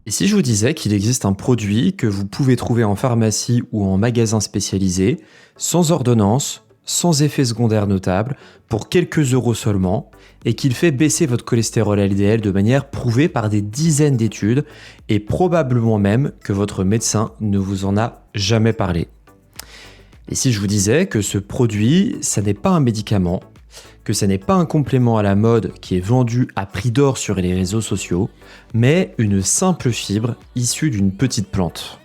Et si je vous disais qu'il existe un produit que vous pouvez trouver en pharmacie ou en magasin spécialisé, sans ordonnance, sans effet secondaire notable, pour quelques euros seulement, et qu'il fait baisser votre cholestérol LDL de manière prouvée par des dizaines d'études, et probablement même que votre médecin ne vous en a jamais parlé. Et si je vous disais que ce produit, ça n'est pas un médicament, que ça n'est pas un complément à la mode qui est vendu à prix d'or sur les réseaux sociaux, mais une simple fibre issue d'une petite plante.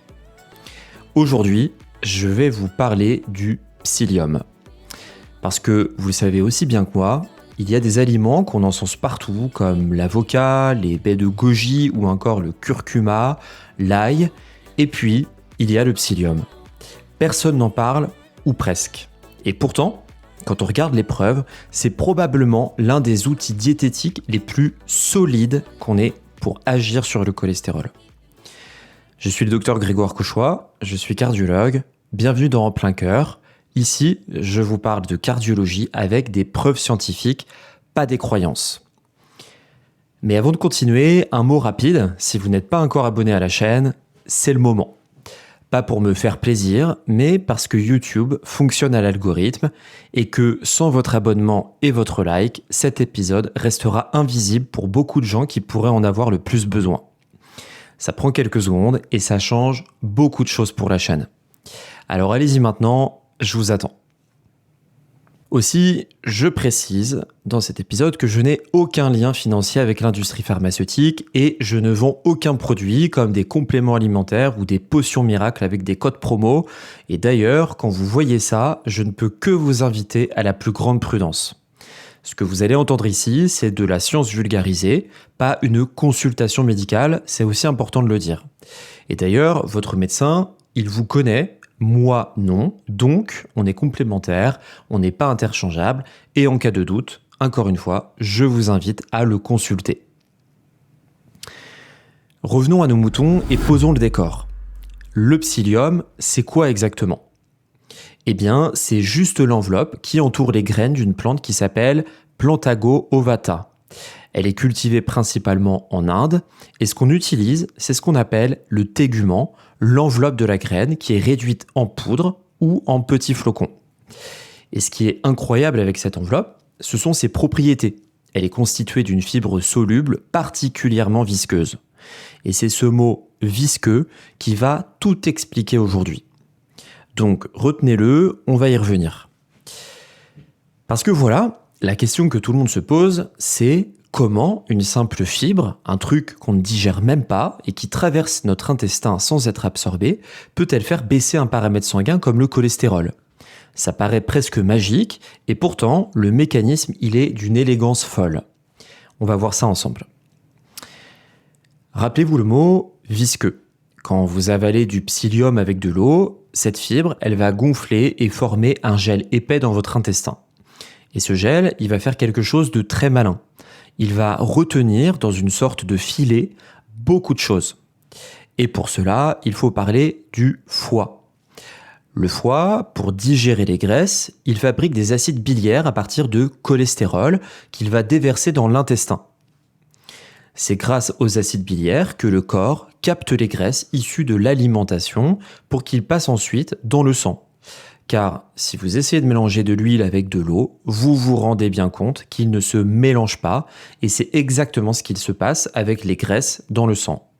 Aujourd'hui, je vais vous parler du psyllium. Parce que vous le savez aussi bien que moi, il y a des aliments qu'on encense partout, comme l'avocat, les baies de goji ou encore le curcuma, l'ail, et puis il y a le psyllium. Personne n'en parle, ou presque. Et pourtant, quand on regarde les preuves, c'est probablement l'un des outils diététiques les plus solides qu'on ait pour agir sur le cholestérol. Je suis le docteur Grégoire Cauchois, je suis cardiologue, bienvenue dans En plein cœur. Ici, je vous parle de cardiologie avec des preuves scientifiques, pas des croyances. Mais avant de continuer, un mot rapide, si vous n'êtes pas encore abonné à la chaîne, c'est le moment. Pas pour me faire plaisir, mais parce que YouTube fonctionne à l'algorithme et que sans votre abonnement et votre like, cet épisode restera invisible pour beaucoup de gens qui pourraient en avoir le plus besoin. Ça prend quelques secondes et ça change beaucoup de choses pour la chaîne. Alors allez-y maintenant, je vous attends. Aussi, je précise dans cet épisode que je n'ai aucun lien financier avec l'industrie pharmaceutique et je ne vends aucun produit comme des compléments alimentaires ou des potions miracles avec des codes promo. Et d'ailleurs, quand vous voyez ça, je ne peux que vous inviter à la plus grande prudence. Ce que vous allez entendre ici, c'est de la science vulgarisée, pas une consultation médicale, c'est aussi important de le dire. Et d'ailleurs, votre médecin, il vous connaît. Moi, non. Donc, on est complémentaires, on n'est pas interchangeables. Et en cas de doute, encore une fois, je vous invite à le consulter. Revenons à nos moutons et posons le décor. Le psyllium, c'est quoi exactement ? Eh bien, c'est juste l'enveloppe qui entoure les graines d'une plante qui s'appelle Plantago ovata. Elle est cultivée principalement en Inde et ce qu'on utilise, c'est ce qu'on appelle le tégument, l'enveloppe de la graine qui est réduite en poudre ou en petits flocons. Et ce qui est incroyable avec cette enveloppe, ce sont ses propriétés. Elle est constituée d'une fibre soluble particulièrement visqueuse. Et c'est ce mot visqueux qui va tout expliquer aujourd'hui. Donc retenez-le, on va y revenir. Parce que voilà, la question que tout le monde se pose, c'est comment une simple fibre, un truc qu'on ne digère même pas et qui traverse notre intestin sans être absorbé, peut-elle faire baisser un paramètre sanguin comme le cholestérol ? Ça paraît presque magique et pourtant le mécanisme il est d'une élégance folle. On va voir ça ensemble. Rappelez-vous le mot visqueux. Quand vous avalez du psyllium avec de l'eau, cette fibre elle va gonfler et former un gel épais dans votre intestin. Et ce gel, il va faire quelque chose de très malin. Il va retenir dans une sorte de filet beaucoup de choses. Et pour cela, il faut parler du foie. Le foie, pour digérer les graisses, il fabrique des acides biliaires à partir de cholestérol qu'il va déverser dans l'intestin. C'est grâce aux acides biliaires que le corps capte les graisses issues de l'alimentation pour qu'ils passent ensuite dans le sang. Car si vous essayez de mélanger de l'huile avec de l'eau, vous vous rendez bien compte qu'ils ne se mélangent pas et c'est exactement ce qu'il se passe avec les graisses dans le sang.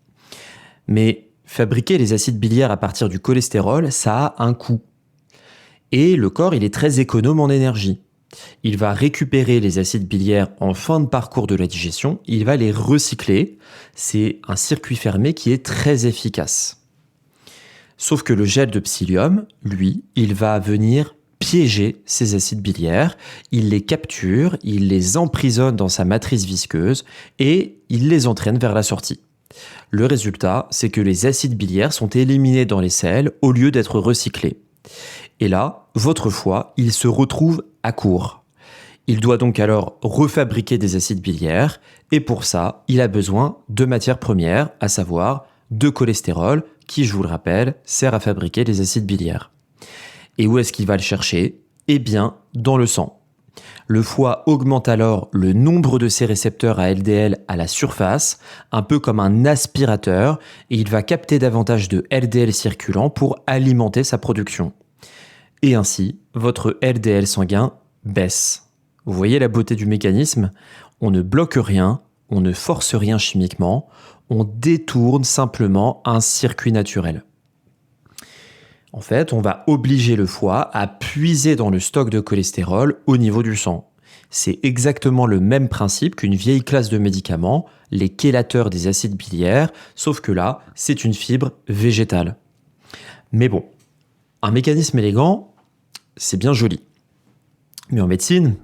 Mais fabriquer les acides biliaires à partir du cholestérol, ça a un coût. Et le corps, il est très économe en énergie. Il va récupérer les acides biliaires en fin de parcours de la digestion, il va les recycler. C'est un circuit fermé qui est très efficace. Sauf que le gel de psyllium, lui, il va venir piéger ces acides biliaires, il les capture, il les emprisonne dans sa matrice visqueuse et il les entraîne vers la sortie. Le résultat, c'est que les acides biliaires sont éliminés dans les selles au lieu d'être recyclés. Et là, votre foie, il se retrouve à court. Il doit donc alors refabriquer des acides biliaires et pour ça, il a besoin de matières premières, à savoir de cholestérol, qui, je vous le rappelle, sert à fabriquer les acides biliaires. Et où est-ce qu'il va le chercher ? Eh bien, dans le sang. Le foie augmente alors le nombre de ses récepteurs à LDL à la surface, un peu comme un aspirateur, et il va capter davantage de LDL circulant pour alimenter sa production. Et ainsi, votre LDL sanguin baisse. Vous voyez la beauté du mécanisme ? On ne bloque rien, on ne force rien chimiquement, on détourne simplement un circuit naturel. En fait, on va obliger le foie à puiser dans le stock de cholestérol au niveau du sang. C'est exactement le même principe qu'une vieille classe de médicaments, les chélateurs des acides biliaires, sauf que là, c'est une fibre végétale. Mais bon, un mécanisme élégant, c'est bien joli. Mais en médecine,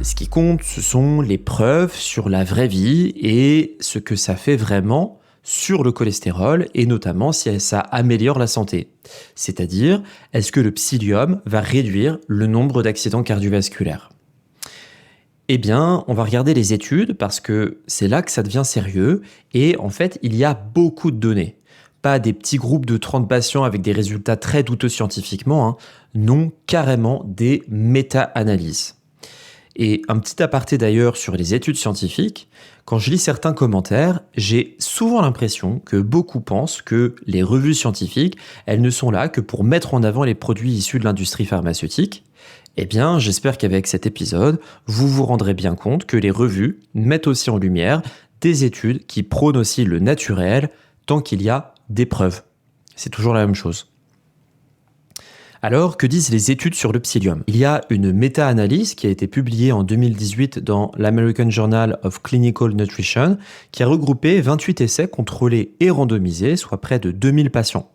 ce qui compte, ce sont les preuves sur la vraie vie et ce que ça fait vraiment sur le cholestérol et notamment si ça améliore la santé. C'est-à-dire, est-ce que le psyllium va réduire le nombre d'accidents cardiovasculaires ? Eh bien, on va regarder les études parce que c'est là que ça devient sérieux et en fait, il y a beaucoup de données. Pas des petits groupes de 30 patients avec des résultats très douteux scientifiquement, non, carrément des méta-analyses. Et un petit aparté d'ailleurs sur les études scientifiques, quand je lis certains commentaires, j'ai souvent l'impression que beaucoup pensent que les revues scientifiques, elles ne sont là que pour mettre en avant les produits issus de l'industrie pharmaceutique. Eh bien, j'espère qu'avec cet épisode, vous vous rendrez bien compte que les revues mettent aussi en lumière des études qui prônent aussi le naturel tant qu'il y a des preuves. C'est toujours la même chose. Alors, que disent les études sur le psyllium ? Il y a une méta-analyse qui a été publiée en 2018 dans l'American Journal of Clinical Nutrition qui a regroupé 28 essais contrôlés et randomisés, soit près de 2000 patients.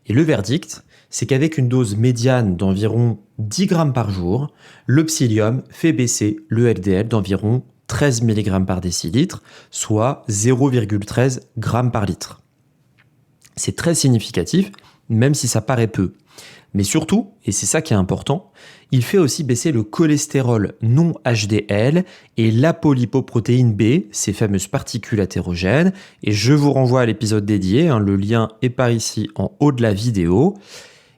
Et le verdict, c'est qu'avec une dose médiane d'environ 10 grammes par jour, le psyllium fait baisser le LDL d'environ 13 mg par décilitre, soit 0,13 g par litre. C'est très significatif, même si ça paraît peu. Mais surtout, et c'est ça qui est important, il fait aussi baisser le cholestérol non HDL et l'apolipoprotéine B, ces fameuses particules athérogènes. Et je vous renvoie à l'épisode dédié, le lien est par ici en haut de la vidéo.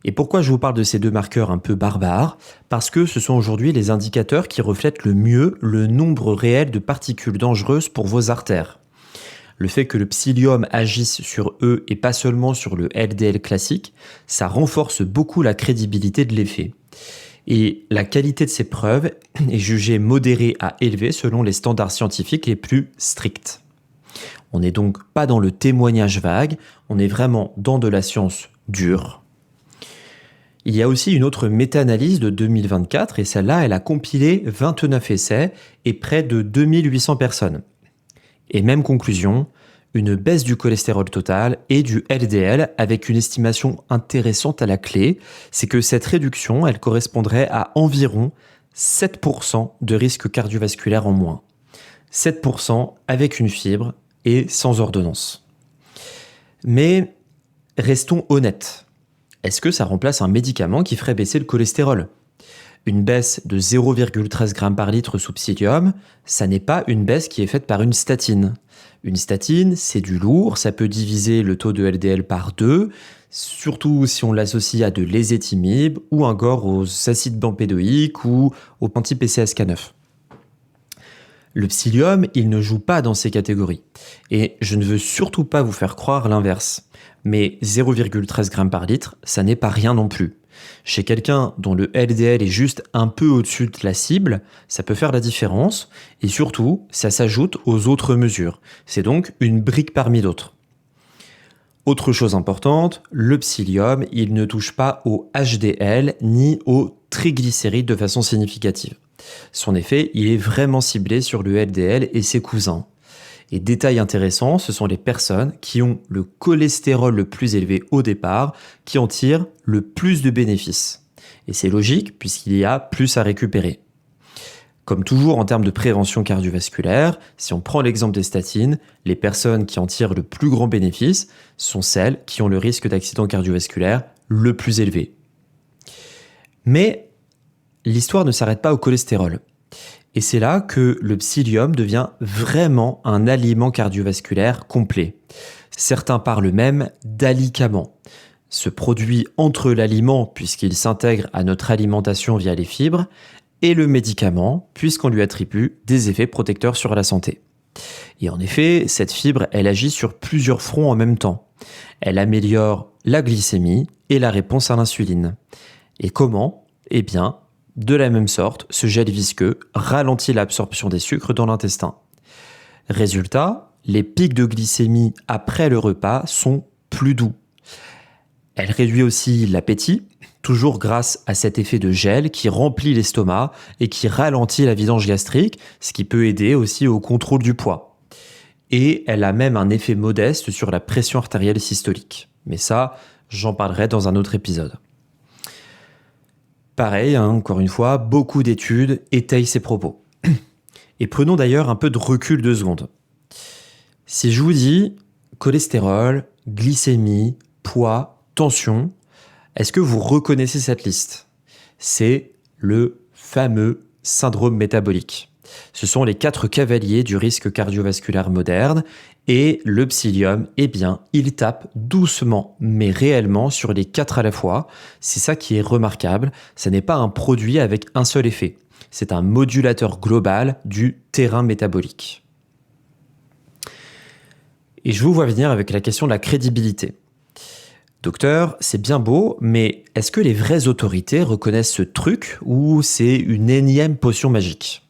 Et pourquoi je vous parle de ces deux marqueurs un peu barbares ? Parce que ce sont aujourd'hui les indicateurs qui reflètent le mieux le nombre réel de particules dangereuses pour vos artères. Le fait que le psyllium agisse sur eux et pas seulement sur le LDL classique, ça renforce beaucoup la crédibilité de l'effet. Et la qualité de ces preuves est jugée modérée à élevée selon les standards scientifiques les plus stricts. On n'est donc pas dans le témoignage vague, on est vraiment dans de la science dure. Il y a aussi une autre méta-analyse de 2024 et celle-là, elle a compilé 29 essais et près de 2800 personnes. Et même conclusion, une baisse du cholestérol total et du LDL avec une estimation intéressante à la clé, c'est que cette réduction, elle correspondrait à environ 7% de risque cardiovasculaire en moins. 7% avec une fibre et sans ordonnance. Mais restons honnêtes. Est-ce que ça remplace un médicament qui ferait baisser le cholestérol ? Une baisse de 0,13 g par litre sous psyllium, ça n'est pas une baisse qui est faite par une statine. Une statine, c'est du lourd, ça peut diviser le taux de LDL par 2, surtout si on l'associe à de l'ézétimib ou encore aux acides bempédoïques ou au anti-PCSK9. Le psyllium, il ne joue pas dans ces catégories. Et je ne veux surtout pas vous faire croire l'inverse. Mais 0,13 g par litre, ça n'est pas rien non plus. Chez quelqu'un dont le LDL est juste un peu au-dessus de la cible, ça peut faire la différence et surtout, ça s'ajoute aux autres mesures. C'est donc une brique parmi d'autres. Autre chose importante, le psyllium, il ne touche pas au HDL ni aux triglycérides de façon significative. Son effet, il est vraiment ciblé sur le LDL et ses cousins. Et détail intéressant, ce sont les personnes qui ont le cholestérol le plus élevé au départ, qui en tirent le plus de bénéfices. Et c'est logique puisqu'il y a plus à récupérer. Comme toujours en termes de prévention cardiovasculaire, si on prend l'exemple des statines, les personnes qui en tirent le plus grand bénéfice sont celles qui ont le risque d'accident cardiovasculaire le plus élevé. Mais l'histoire ne s'arrête pas au cholestérol. Et c'est là que le psyllium devient vraiment un aliment cardiovasculaire complet. Certains parlent même d'alicament. Ce produit entre l'aliment, puisqu'il s'intègre à notre alimentation via les fibres, et le médicament, puisqu'on lui attribue des effets protecteurs sur la santé. Et en effet, cette fibre, elle agit sur plusieurs fronts en même temps. Elle améliore la glycémie et la réponse à l'insuline. Et comment ? Eh bien, de la même sorte, ce gel visqueux ralentit l'absorption des sucres dans l'intestin. Résultat, les pics de glycémie après le repas sont plus doux. Elle réduit aussi l'appétit, toujours grâce à cet effet de gel qui remplit l'estomac et qui ralentit la vidange gastrique, ce qui peut aider aussi au contrôle du poids. Et elle a même un effet modeste sur la pression artérielle systolique. Mais ça, j'en parlerai dans un autre épisode. Pareil, encore une fois, beaucoup d'études étayent ces propos. Et prenons d'ailleurs un peu de recul 2 secondes. Si je vous dis cholestérol, glycémie, poids, tension, est-ce que vous reconnaissez cette liste ? C'est le fameux syndrome métabolique. Ce sont les 4 cavaliers du risque cardiovasculaire moderne et le psyllium, eh bien, il tape doucement mais réellement sur les 4 à la fois. C'est ça qui est remarquable, ce n'est pas un produit avec un seul effet. C'est un modulateur global du terrain métabolique. Et je vous vois venir avec la question de la crédibilité. Docteur, c'est bien beau, mais est-ce que les vraies autorités reconnaissent ce truc ou c'est une énième potion magique ?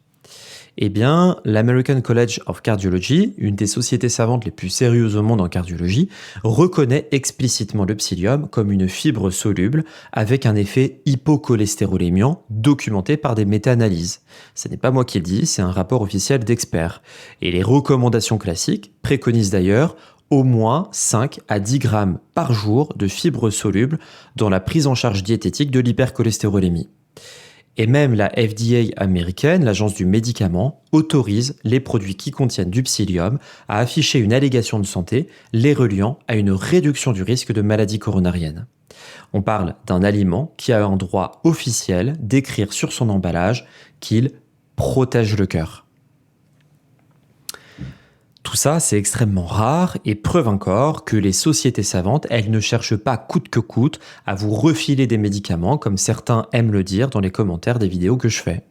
Eh bien, l'American College of Cardiology, une des sociétés savantes les plus sérieuses au monde en cardiologie, reconnaît explicitement le psyllium comme une fibre soluble avec un effet hypocholestérolémiant documenté par des méta-analyses. Ce n'est pas moi qui le dis, c'est un rapport officiel d'experts. Et les recommandations classiques préconisent d'ailleurs au moins 5 à 10 grammes par jour de fibres solubles dans la prise en charge diététique de l'hypercholestérolémie. Et même la FDA américaine, l'agence du médicament, autorise les produits qui contiennent du psyllium à afficher une allégation de santé les reliant à une réduction du risque de maladie coronarienne. On parle d'un aliment qui a un droit officiel d'écrire sur son emballage qu'il protège le cœur. Tout ça, c'est extrêmement rare et preuve encore que les sociétés savantes, elles ne cherchent pas coûte que coûte à vous refiler des médicaments comme certains aiment le dire dans les commentaires des vidéos que je fais.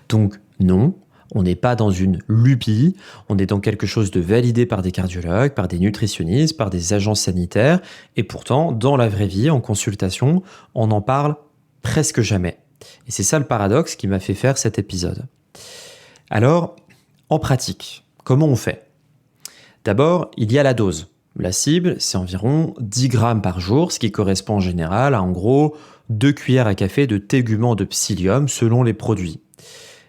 Donc non, on n'est pas dans une lubie, on est dans quelque chose de validé par des cardiologues, par des nutritionnistes, par des agences sanitaires et pourtant, dans la vraie vie, en consultation, on n'en parle presque jamais. Et c'est ça le paradoxe qui m'a fait faire cet épisode. Alors, en pratique, comment on fait ? D'abord, il y a la dose. La cible, c'est environ 10 grammes par jour, ce qui correspond en général à en gros 2 cuillères à café de tégument de psyllium selon les produits.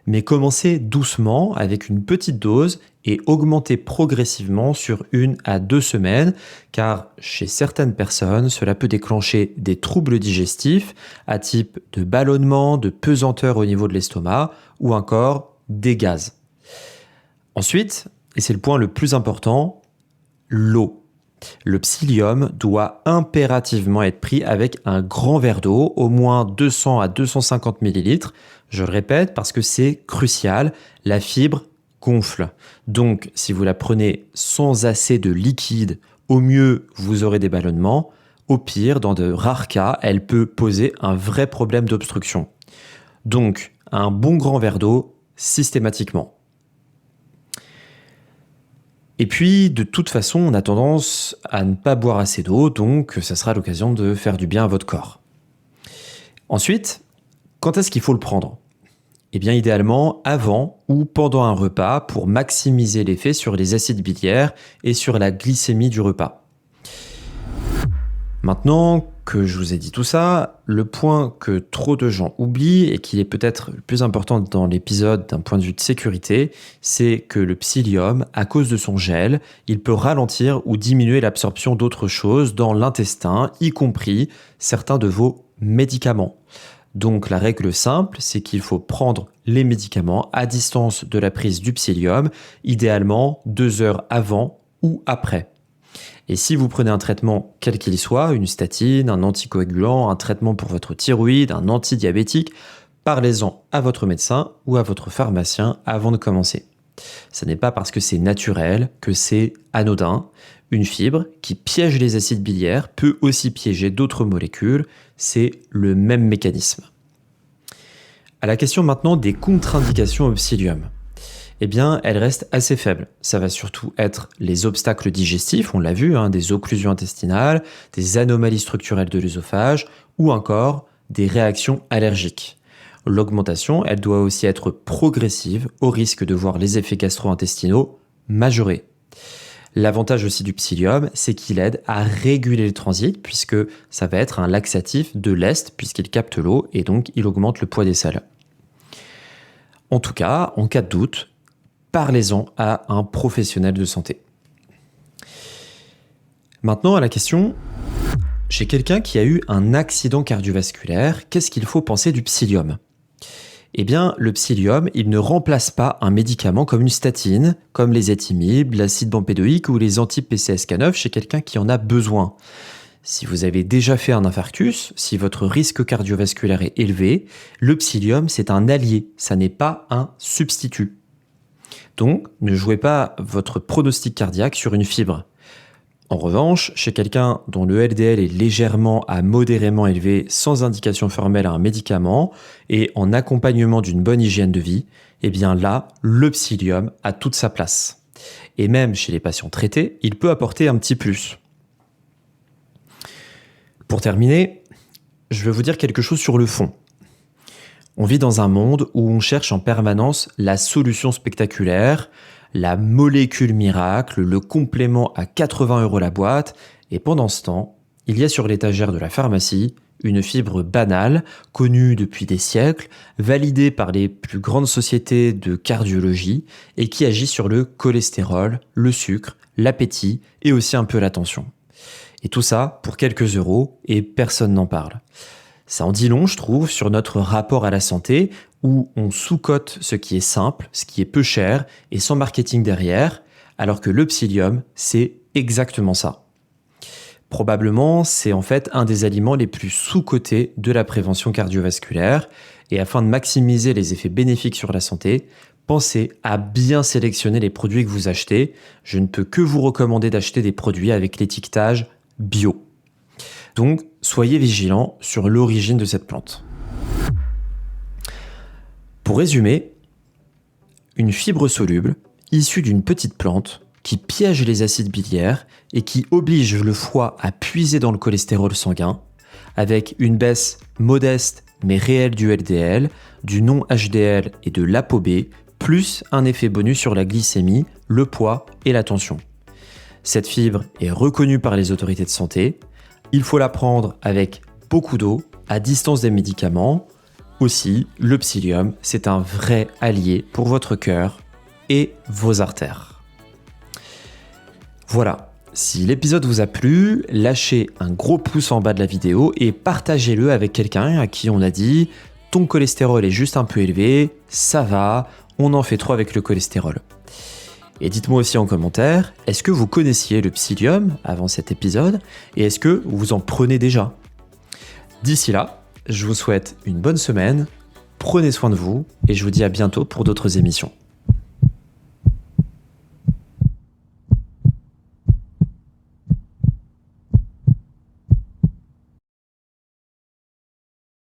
Mais commencez doucement avec une petite dose et augmentez progressivement sur 1 à 2 semaines, car chez certaines personnes, cela peut déclencher des troubles digestifs à type de ballonnement, de pesanteur au niveau de l'estomac ou encore des gaz. Ensuite, et c'est le point le plus important, l'eau. Le psyllium doit impérativement être pris avec un grand verre d'eau, au moins 200 à 250 ml. Je le répète parce que c'est crucial, la fibre gonfle. Donc, si vous la prenez sans assez de liquide, au mieux, vous aurez des ballonnements. Au pire, dans de rares cas, elle peut poser un vrai problème d'obstruction. Donc, un bon grand verre d'eau, systématiquement. Et puis, de toute façon, on a tendance à ne pas boire assez d'eau, donc ça sera l'occasion de faire du bien à votre corps. Ensuite, quand est-ce qu'il faut le prendre ? Eh bien, idéalement, avant ou pendant un repas pour maximiser l'effet sur les acides biliaires et sur la glycémie du repas. Maintenant que je vous ai dit tout ça, le point que trop de gens oublient et qui est peut-être le plus important dans l'épisode d'un point de vue de sécurité, c'est que le psyllium, à cause de son gel, il peut ralentir ou diminuer l'absorption d'autres choses dans l'intestin, y compris certains de vos médicaments. Donc la règle simple, c'est qu'il faut prendre les médicaments à distance de la prise du psyllium, idéalement 2 heures avant ou après. Et si vous prenez un traitement quel qu'il soit, une statine, un anticoagulant, un traitement pour votre thyroïde, un antidiabétique, parlez-en à votre médecin ou à votre pharmacien avant de commencer. Ce n'est pas parce que c'est naturel que c'est anodin. Une fibre qui piège les acides biliaires peut aussi piéger d'autres molécules. C'est le même mécanisme. À la question maintenant des contre-indications au psyllium. Eh bien, elles restent assez faibles. Ça va surtout être les obstacles digestifs, on l'a vu, des occlusions intestinales, des anomalies structurelles de l'œsophage ou encore des réactions allergiques. L'augmentation, elle doit aussi être progressive au risque de voir les effets gastro-intestinaux majorés. L'avantage aussi du psyllium, c'est qu'il aide à réguler le transit puisque ça va être un laxatif de l'est puisqu'il capte l'eau et donc il augmente le poids des selles. En tout cas, en cas de doute, parlez-en à un professionnel de santé. Maintenant à la question, j'ai quelqu'un qui a eu un accident cardiovasculaire, qu'est-ce qu'il faut penser du psyllium ? Eh bien, le psyllium, il ne remplace pas un médicament comme une statine, comme les etimib, l'acide bempédoïque ou les anti-PCSK9 chez quelqu'un qui en a besoin. Si vous avez déjà fait un infarctus, si votre risque cardiovasculaire est élevé, le psyllium, c'est un allié, ça n'est pas un substitut. Donc, ne jouez pas votre pronostic cardiaque sur une fibre. En revanche, chez quelqu'un dont le LDL est légèrement à modérément élevé sans indication formelle à un médicament et en accompagnement d'une bonne hygiène de vie, eh bien là, le psyllium a toute sa place. Et même chez les patients traités, il peut apporter un petit plus. Pour terminer, je vais vous dire quelque chose sur le fond. On vit dans un monde où on cherche en permanence la solution spectaculaire, la molécule miracle, le complément à 80 € la boîte, et pendant ce temps, il y a sur l'étagère de la pharmacie une fibre banale, connue depuis des siècles, validée par les plus grandes sociétés de cardiologie, et qui agit sur le cholestérol, le sucre, l'appétit et aussi un peu la tension. Et tout ça pour quelques euros, et personne n'en parle. Ça en dit long, je trouve, sur notre rapport à la santé, où on sous-cote ce qui est simple, ce qui est peu cher et sans marketing derrière, alors que le psyllium, c'est exactement ça. Probablement, c'est en fait un des aliments les plus sous-cotés de la prévention cardiovasculaire, et afin de maximiser les effets bénéfiques sur la santé, pensez à bien sélectionner les produits que vous achetez. Je ne peux que vous recommander d'acheter des produits avec l'étiquetage bio. Donc, soyez vigilants sur l'origine de cette plante. Pour résumer, une fibre soluble issue d'une petite plante qui piège les acides biliaires et qui oblige le foie à puiser dans le cholestérol sanguin avec une baisse modeste mais réelle du LDL, du non-HDL et de l'ApoB, plus un effet bonus sur la glycémie, le poids et la tension. Cette fibre est reconnue par les autorités de santé. Il faut la prendre avec beaucoup d'eau, à distance des médicaments. Aussi, le psyllium, c'est un vrai allié pour votre cœur et vos artères. Voilà, si l'épisode vous a plu, lâchez un gros pouce en bas de la vidéo et partagez-le avec quelqu'un à qui on a dit « ton cholestérol est juste un peu élevé, ça va, on en fait trop avec le cholestérol ». Et dites-moi aussi en commentaire, est-ce que vous connaissiez le psyllium avant cet épisode et est-ce que vous en prenez déjà ? D'ici là, je vous souhaite une bonne semaine, prenez soin de vous et je vous dis à bientôt pour d'autres émissions.